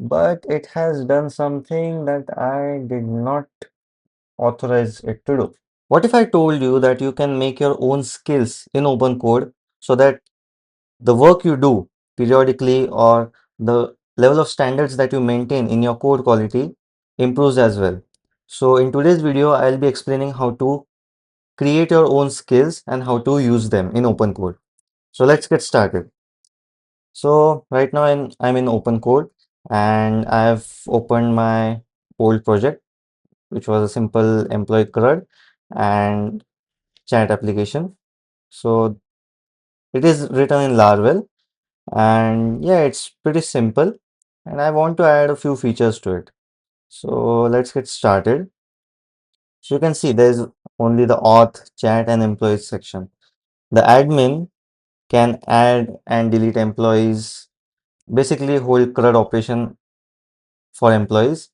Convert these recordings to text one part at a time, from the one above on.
but it has done something that I did not authorize it to do. What if I told you that you can make your own skills in open code so that the work you do periodically or the level of standards that you maintain in your code quality improves as well? So in today's video, I'll be explaining how to create your own skills and how to use them in open code. So let's get started. So right now I'm in open code and I've opened my old project, which was a simple employee CRUD and chat application. So it is written in Laravel, and yeah, it's pretty simple. And I want to add a few features to it. So let's get started. So you can see there's only the auth, chat, and employees section. The admin can add and delete employees, basically hold CRUD operation for employees,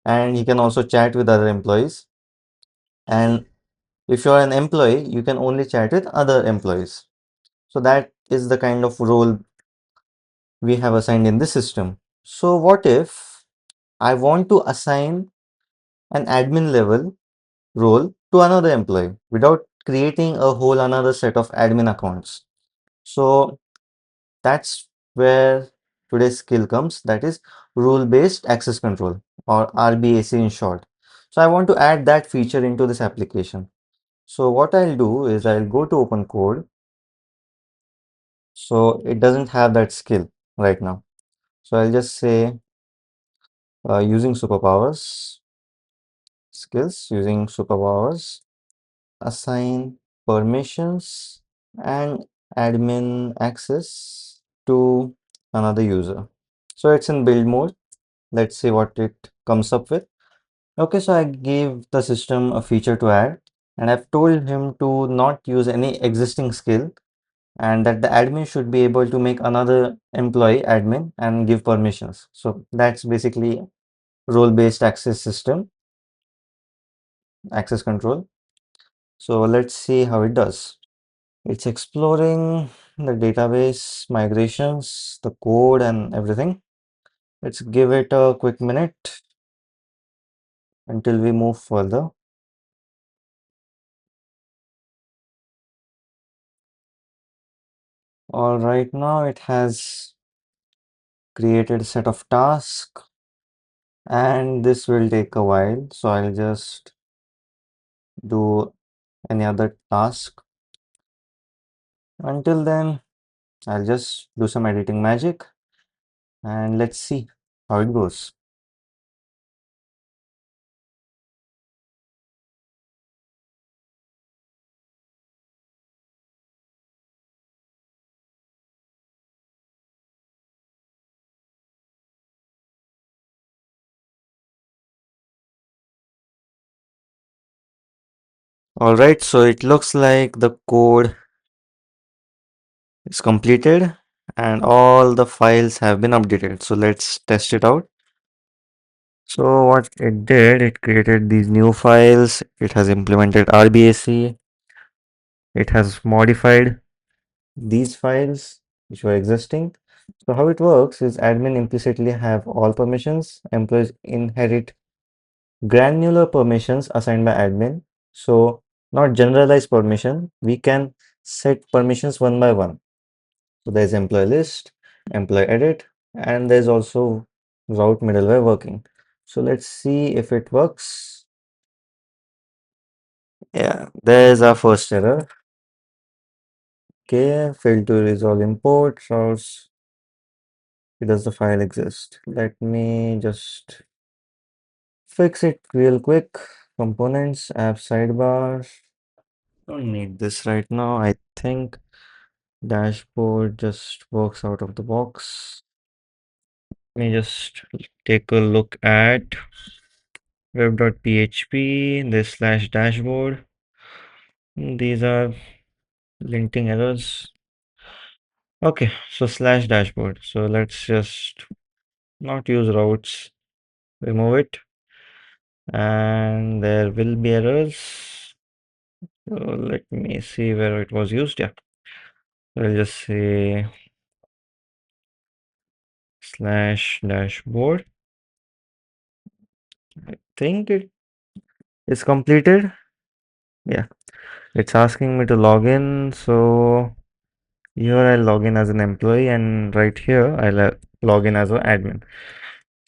and he can also chat with other employees. And if you're an employee, you can only chat with other employees. So that is the kind of role we have assigned in this system. So what if I want to assign an admin level role to another employee without creating a whole another set of admin accounts? So that's where today's skill comes, that is rule-based access control, or RBAC in short. So I want to add that feature into this application. So what I'll do is I'll go to open code. So it doesn't have that skill right now. So I'll just say using superpowers, skills using superpowers, assign permissions and admin access to another user. So it's in build mode. Let's see what it comes up with. Okay, so I gave the system a feature to add, and I've told him to not use any existing skill, and that the admin should be able to make another employee admin and give permissions. So that's basically role-based access system, access control. So let's see how it does. It's exploring the database migrations, the code and everything. Let's give it a quick minute until we move further. All right, now it has created a set of tasks, and this will take a while. So I'll just do any other task. Until then, I'll just do some editing magic and let's see how it goes. All right, so it looks like the code is completed and all the files have been updated. So let's test it out. So what it did, it created these new files. It has implemented RBAC. It has modified these files which were existing. So how it works is admin implicitly have all permissions. Employees inherit granular permissions assigned by admin. So not generalized permission. We can set permissions one by one. So there's employee list, employee edit, and there's also route middleware working. So let's see if it works. Yeah, there's our first error. Okay, failed to resolve import routes. Does the file exist? Let me just fix it real quick. Components, app sidebar. Don't need this right now. I think dashboard just works out of the box. Let me just take a look at web.php, this slash dashboard. These are linting errors. Okay, so slash dashboard. So let's just not use routes, remove it, and there will be errors. So let me see where it was used. Yeah, I'll just say slash dashboard. Think it is completed. Yeah, it's asking me to log in. So here I'll log in as an employee, and right here I'll log in as an admin.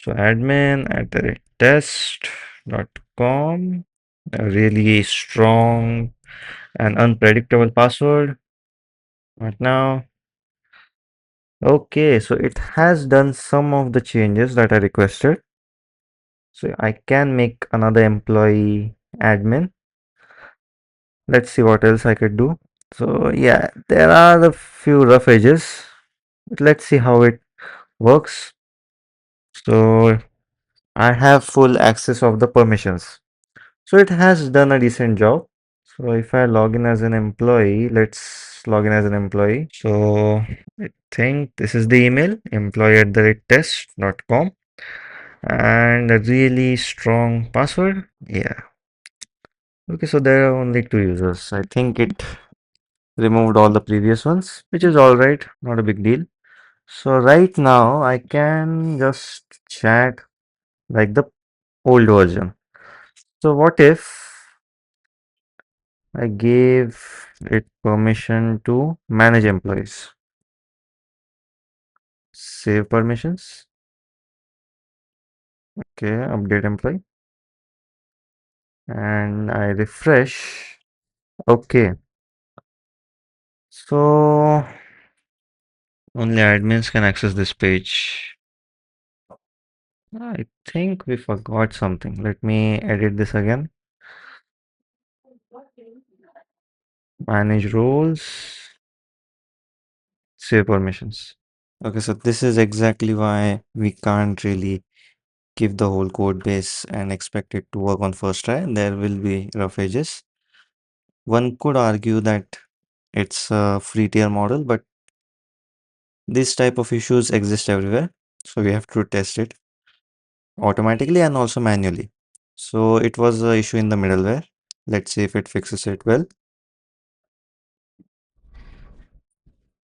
So admin at the test.com, a really strong and unpredictable password. Right now, okay, so it has done some of the changes that I requested. So I can make another employee admin. Let's see what else I could do. So yeah, there are a few rough edges, but let's see how it works. So I have full access of the permissions. So it has done a decent job. So if I log in as an employee, let's log in as an employee. So I think this is the email, employee@test.com, and a really strong password. Yeah. Okay, so there are only two users. I think it removed all the previous ones, which is all right, not a big deal. So right now I can just chat like the old version. So what if I gave it permission to manage employees? Save permissions. Okay, update employee. And I refresh. Okay, so only admins can access this page. I think we forgot something. Let me edit this again. Manage roles, save permissions. Okay, so this is exactly why we can't really give the whole code base and expect it to work on first try. There will be rough edges. One could argue that it's a free tier model, but this type of issues exist everywhere. So we have to test it automatically and also manually. So it was an issue in the middleware. Let's see if it fixes it well.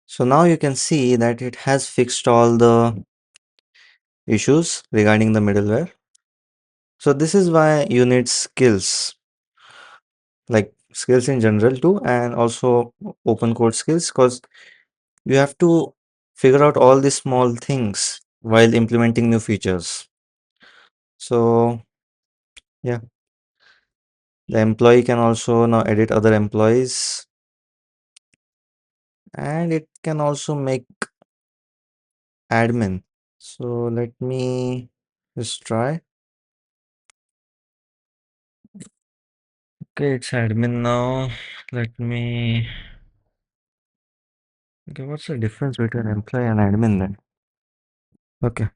So now you can see that it has fixed all the issues regarding the middleware. So this is why you need skills, like skills in general too, and also open code skills, because you have to figure out all these small things while implementing new features. So yeah, the employee can also now edit other employees, and it can also make admin. So let me just try. Okay, it's admin now. Let me. Okay, what's the difference between employee and admin then? Okay,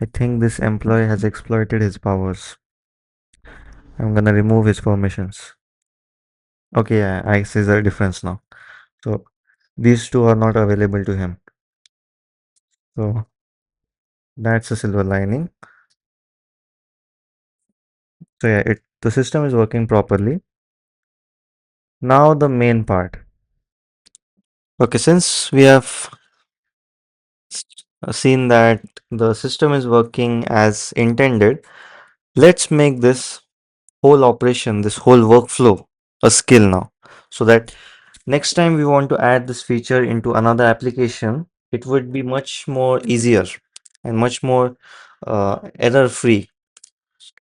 I think this employee has exploited his powers. I'm gonna remove his permissions. Okay, yeah, I see the difference now. So these two are not available to him. So that's a silver lining. So yeah, the system is working properly. Now the main part. Okay, since we have seen that the system is working as intended, let's make this whole operation, this whole workflow, a skill now. So that next time we want to add this feature into another application, it would be much more easier and much more error free,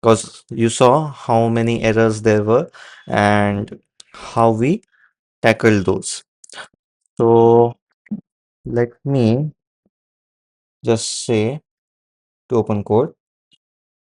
because you saw how many errors there were and how we tackled those. So let me just say to open code,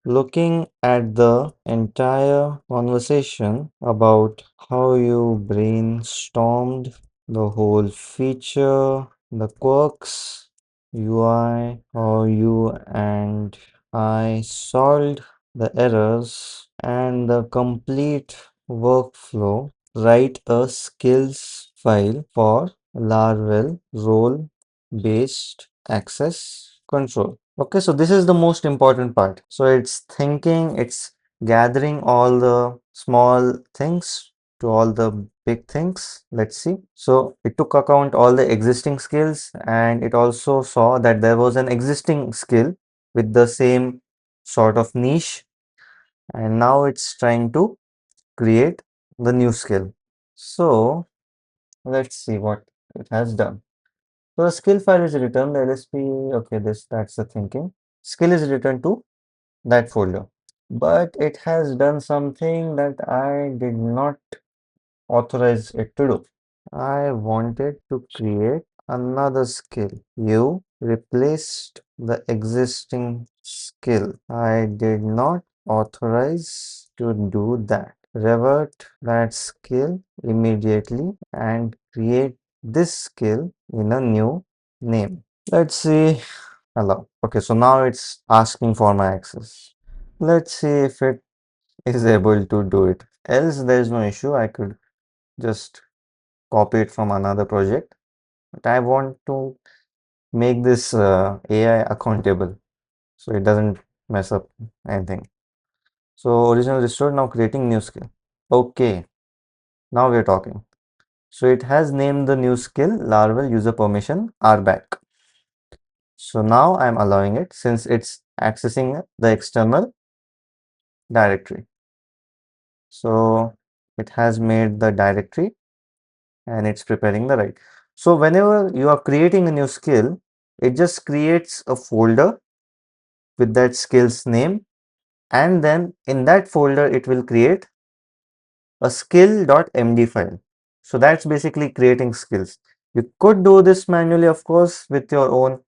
looking at the entire conversation about how you brainstormed the whole feature, the quirks, UI, how you and I solved the errors, and the complete workflow, write a skills file for Laravel role-based access control. Okay, so this is the most important part. So it's thinking, it's gathering all the small things to all the big things. Let's see. So it took account all the existing skills, and it also saw that there was an existing skill with the same sort of niche. and now it's trying to create the new skill. So let's see what it has done. So the skill file is returned, the LSP, okay, that's the thinking. Skill is returned to that folder. But it has done something that I did not authorize it to do. I wanted to create another skill. You replaced the existing skill. I did not authorize to do that. Revert that skill immediately and create this skill in a new name. Let's see. Allow. Okay, so now it's asking for my access. Let's see if it is able to do it. Else there is no issue. I could just copy it from another project. But I want to make this AI accountable so it doesn't mess up anything. So original restored, now creating new skill. Okay, now we're talking. So it has named the new skill Laravel user permission RBAC. So now I'm allowing it since it's accessing the external directory. So it has made the directory and it's preparing the write. So whenever you are creating a new skill, it just creates a folder with that skill's name, and then in that folder it will create a skill.md file. So that's basically creating skills. You could do this manually, of course, with your own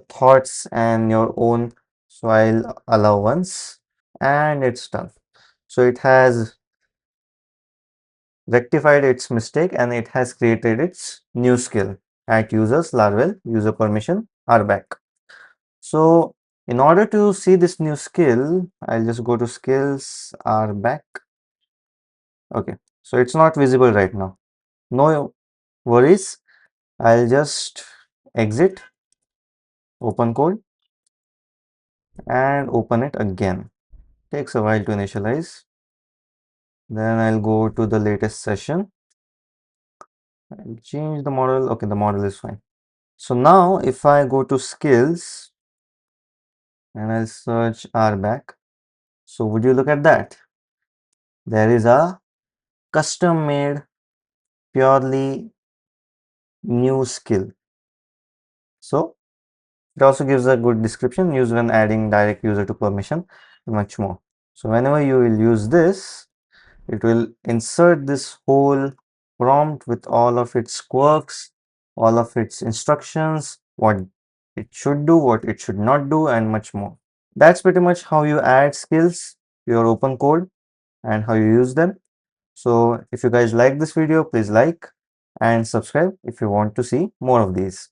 thoughts and your own. So I'll allow once and it's done. So it has rectified its mistake and it has created its new skill at users Laravel user permission RBAC. So in order to see this new skill, I'll just go to skills RBAC. Okay, so it's not visible right now. No worries. I'll just exit Opencode and open it again. Takes a while to initialize. Then I'll go to the latest session. I'll change the model. Okay, the model is fine. So now if I go to skills and I'll search RBAC. So would you look at that? There is a custom made purely new skill. So it also gives a good description used when adding direct user to permission, much more. So whenever you will use this, it will insert this whole prompt with all of its quirks, all of its instructions, what it should do, what it should not do, and much more. That's pretty much how you add skills to your open code and how you use them. So if you guys like this video, please like and subscribe if you want to see more of these.